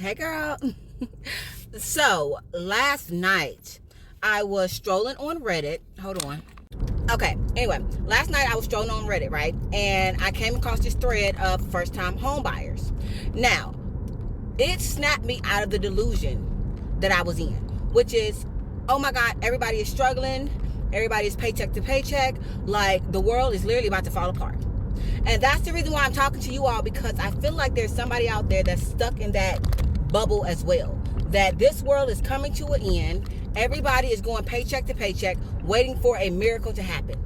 Hey, girl. So, last night, I was strolling on Reddit. Hold on. Okay, anyway, last night I was strolling on Reddit, right? And I came across this thread of first-time home buyers. Now, it snapped me out of the delusion that I was in, which is, oh my God, everybody is struggling. Everybody is paycheck to paycheck. Like, the world is literally about to fall apart. And that's the reason why I'm talking to you all, because I feel like there's somebody out there that's stuck in that bubble as well. That this world is coming to an end. Everybody is going paycheck to paycheck, waiting for a miracle to happen.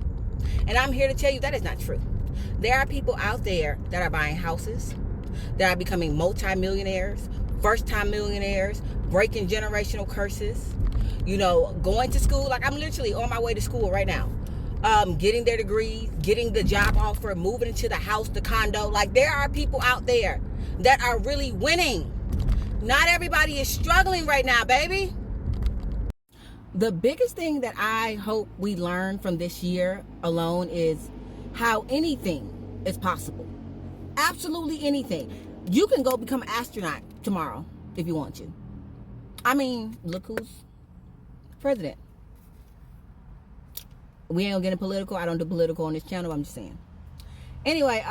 And I'm here to tell you that is not true. There are people out there that are buying houses, that are becoming multimillionaires, first-time millionaires, breaking generational curses, going to school. Like, I'm literally on my way to school right now. Getting their degree, getting the job offer, moving into the house, the condo. Like, there are people out there that are really winning. Not everybody is struggling right now, baby. The biggest thing that I hope we learn from this year alone is how anything is possible. Absolutely anything. You can go become an astronaut tomorrow if you want to. I mean, look who's president. We ain't gonna get political. I don't do political on this channel. I'm just saying. Anyway,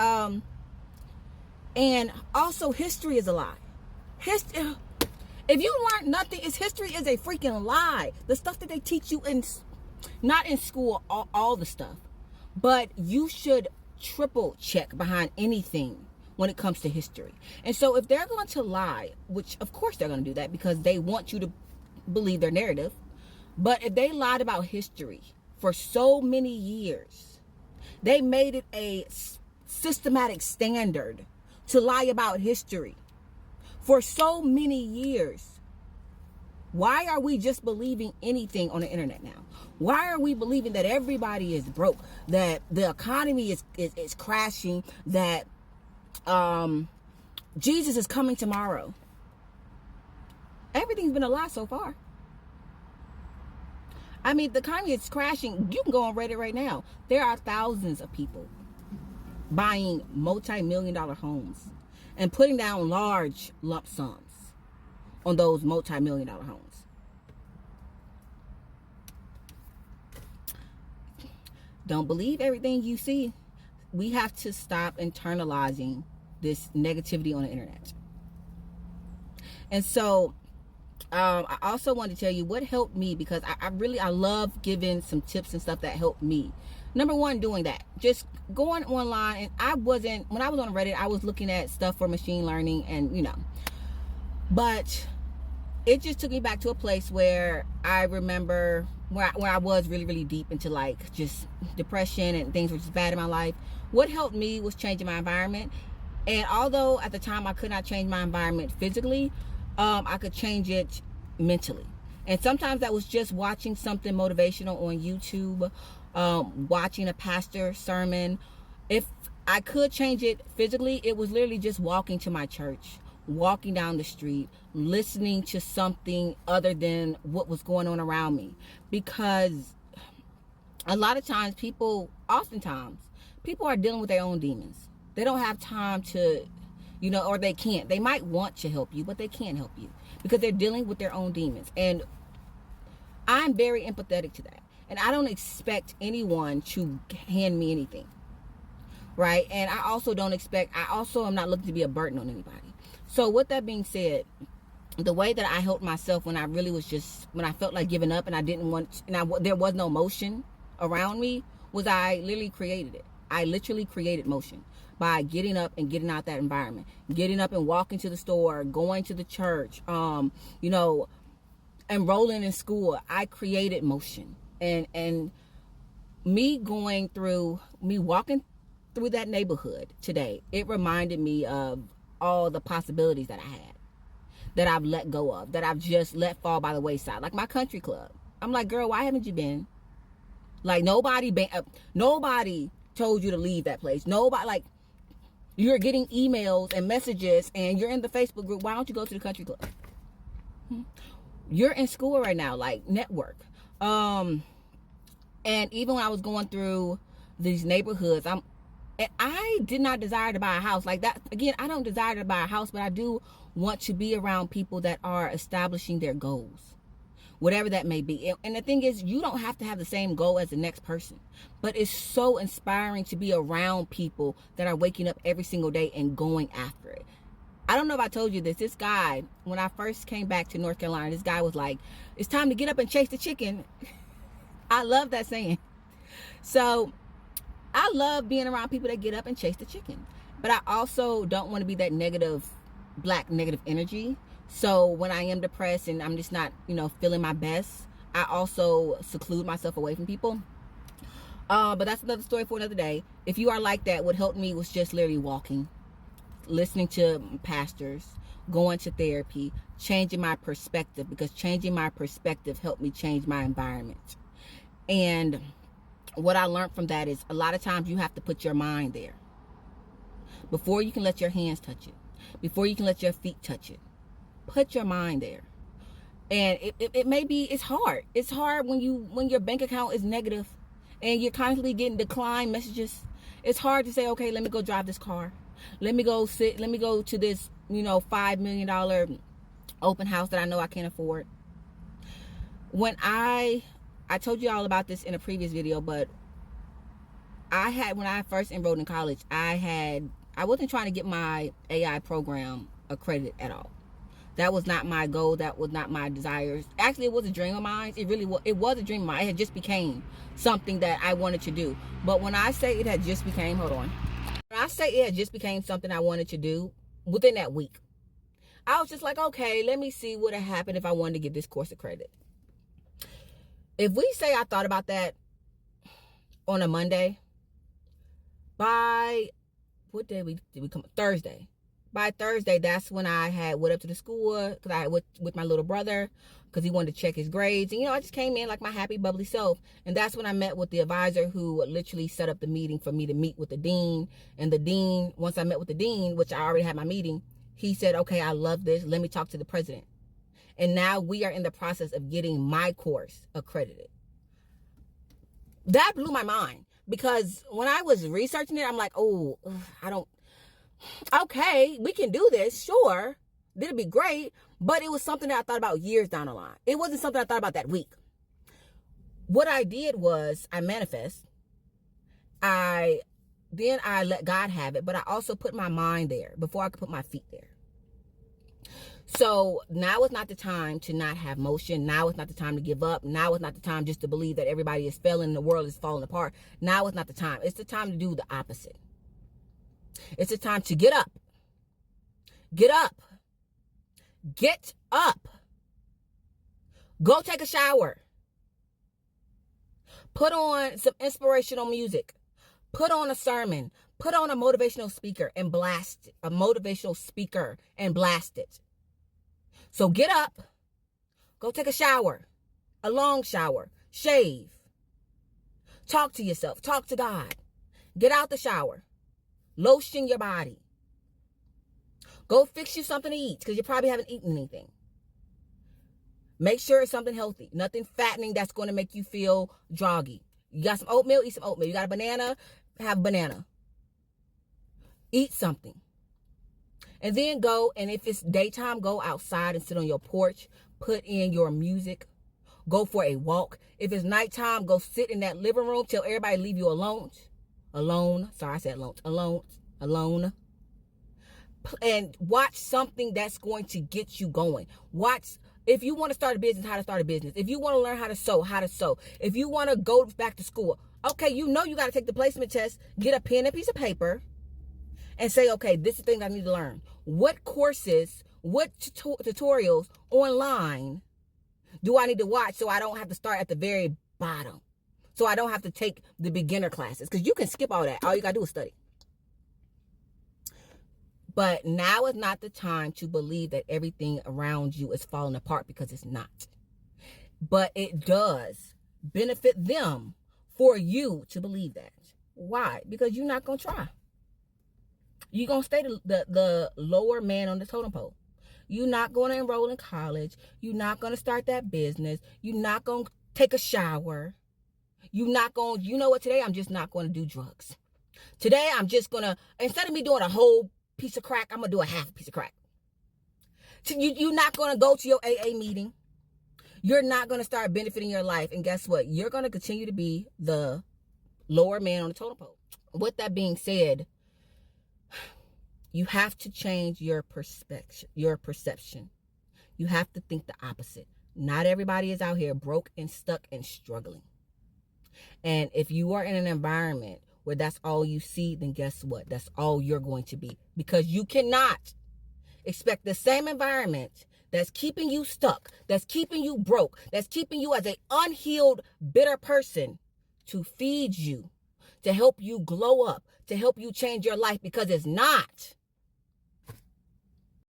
and also history is a lie. If you learn nothing, history is a freaking lie. The stuff that they teach you not in school, all the stuff, but you should triple check behind anything when it comes to history. And so if they're going to lie, which of course they're going to do that because they want you to believe their narrative, but if they lied about history for so many years, they made it a systematic standard to lie about history for so many years. Why are we just believing anything on the internet now? Why are we believing that everybody is broke, that the economy is crashing, that Jesus is coming tomorrow? Everything's been a lie so far. I mean, the economy is crashing. You can go on Reddit right now. There are thousands of people buying multi-million-dollar homes and putting down large lump sums on those multi-million-dollar homes. Don't believe everything you see. We have to stop internalizing this negativity on the internet. And so, I also want to tell you what helped me, because I love giving some tips and stuff that helped me. Number one, doing that. Just going online. And when I was on Reddit, I was looking at stuff for machine learning and, but it just took me back to a place where I remember where I was really, really deep into like just depression and things were just bad in my life. What helped me was changing my environment. And although at the time I could not change my environment physically, I could change it mentally. And sometimes that was just watching something motivational on YouTube, watching a pastor sermon. If I could change it physically, it was literally just walking to my church, walking down the street, listening to something other than what was going on around me. Because a lot of times people are dealing with their own demons. They don't have time to, or they can't. They might want to help you, but they can't help you because they're dealing with their own demons. And I'm very empathetic to that. And I don't expect anyone to hand me anything, right? And I also am not looking to be a burden on anybody. So with that being said, the way that I helped myself when I felt like giving up and there was no motion around me, was I literally created it. I literally created motion by getting up and getting out that environment, getting up and walking to the store, going to the church, enrolling in school. I created motion. And me walking through that neighborhood today, it reminded me of all the possibilities that I had, that I've let go of, that I've just let fall by the wayside. Like my country club. I'm like, girl, why haven't you been? Like nobody told you to leave that place. Nobody, like, you're getting emails and messages and you're in the Facebook group. Why don't you go to the country club? You're in school right now, like network. And even when I was going through these neighborhoods, I did not desire to buy a house like that. Again, I don't desire to buy a house, but I do want to be around people that are establishing their goals, whatever that may be. And the thing is, you don't have to have the same goal as the next person, but it's so inspiring to be around people that are waking up every single day and going after it. I don't know if I told you this guy, when I first came back to North Carolina, this guy was like, it's time to get up and chase the chicken. I love that saying. So I love being around people that get up and chase the chicken, but I also don't want to be that black negative energy. So when I am depressed and I'm just not, feeling my best, I also seclude myself away from people. But that's another story for another day. If you are like that, what helped me was just literally walking, listening to pastors, going to therapy, changing my perspective, because changing my perspective helped me change my environment. And what I learned from that is a lot of times you have to put your mind there before you can let your hands touch it, before you can let your feet touch it. Put your mind there. And it may be, it's hard. It's hard when your bank account is negative and you're constantly getting decline messages. It's hard to say, okay, let me go drive this car. Let me go to this, $5 million open house that I know I can't afford. When I told you all about this in a previous video, but when I first enrolled in college, I wasn't trying to get my AI program accredited at all. That was not my goal. That was not my desires. Actually, it was a dream of mine. It was a dream of mine. It had just became something that I wanted to do. But when I say it had just became, when I say it had just became something I wanted to do, within that week, I was just like, okay, let me see what would happen if I wanted to get this course accredited. If we say I thought about that on a Monday, by what day did we come? Thursday. By Thursday, that's when I had went up to the school, because I went with my little brother, because he wanted to check his grades. And, I just came in like my happy, bubbly self. And that's when I met with the advisor who literally set up the meeting for me to meet with the dean. And the dean, once I met with the dean, which I already had my meeting, he said, okay, I love this. Let me talk to the president. And now we are in the process of getting my course accredited. That blew my mind, because when I was researching it, I'm like, okay, we can do this, sure, it'd be great, but it was something that I thought about years down the line. It wasn't something I thought about that week. What I did was I manifest. Then I let God have it, but I also put my mind there before I could put my feet there. So now is not the time to not have motion. Now is not the time to give up. Now is not the time just to believe that everybody is failing and the world is falling apart. Now is not the time. It's the time to do the opposite. It's the time to get up. Get up. Get up. Go take a shower. Put on some inspirational music. Put on a sermon. Put on a motivational speaker and blast it. A motivational speaker and blast it. So get up. Go take a shower. A long shower. Shave. Talk to yourself. Talk to God. Get out the shower. Lotion your body. Go fix you something to eat, because you probably haven't eaten anything. Make sure it's something healthy. Nothing fattening that's going to make you feel droggy. You got some oatmeal? Eat some oatmeal. You got a banana? Have a banana. Eat something. And then go, and if it's daytime, go outside and sit on your porch. Put in your music. Go for a walk. If it's nighttime, go sit in that living room. Tell everybody to leave you alone. Sorry, I said alone. Alone. And watch something that's going to get you going. Watch, if you want to start a business, how to start a business. If you want to learn how to sew, how to sew. If you want to go back to school, okay, you got to take the placement test. Get a pen and piece of paper and say, okay, this is the thing I need to learn. What courses, what tutorials online do I need to watch so I don't have to start at the very bottom? So I don't have to take the beginner classes, because you can skip all that. All you got to do is study. But now is not the time to believe that everything around you is falling apart, because it's not. But it does benefit them for you to believe that. Why? Because you're not going to try. You're going to stay the lower man on the totem pole. You're not going to enroll in college. You're not going to start that business. You're not going to take a shower. You're not going, today I'm just not going to do drugs. Today I'm just going to, instead of me doing a whole piece of crack, I'm going to do a half piece of crack. You're not going to go to your AA meeting. You're not going to start benefiting your life. And guess what? You're going to continue to be the lower man on the totem pole. With that being said, you have to change your perspective, your perception. You have to think the opposite. Not everybody is out here broke and stuck and struggling. And if you are in an environment where that's all you see, then guess what? That's all you're going to be. Because you cannot expect the same environment that's keeping you stuck, that's keeping you broke, that's keeping you as an unhealed, bitter person to feed you, to help you glow up, to help you change your life, because it's not.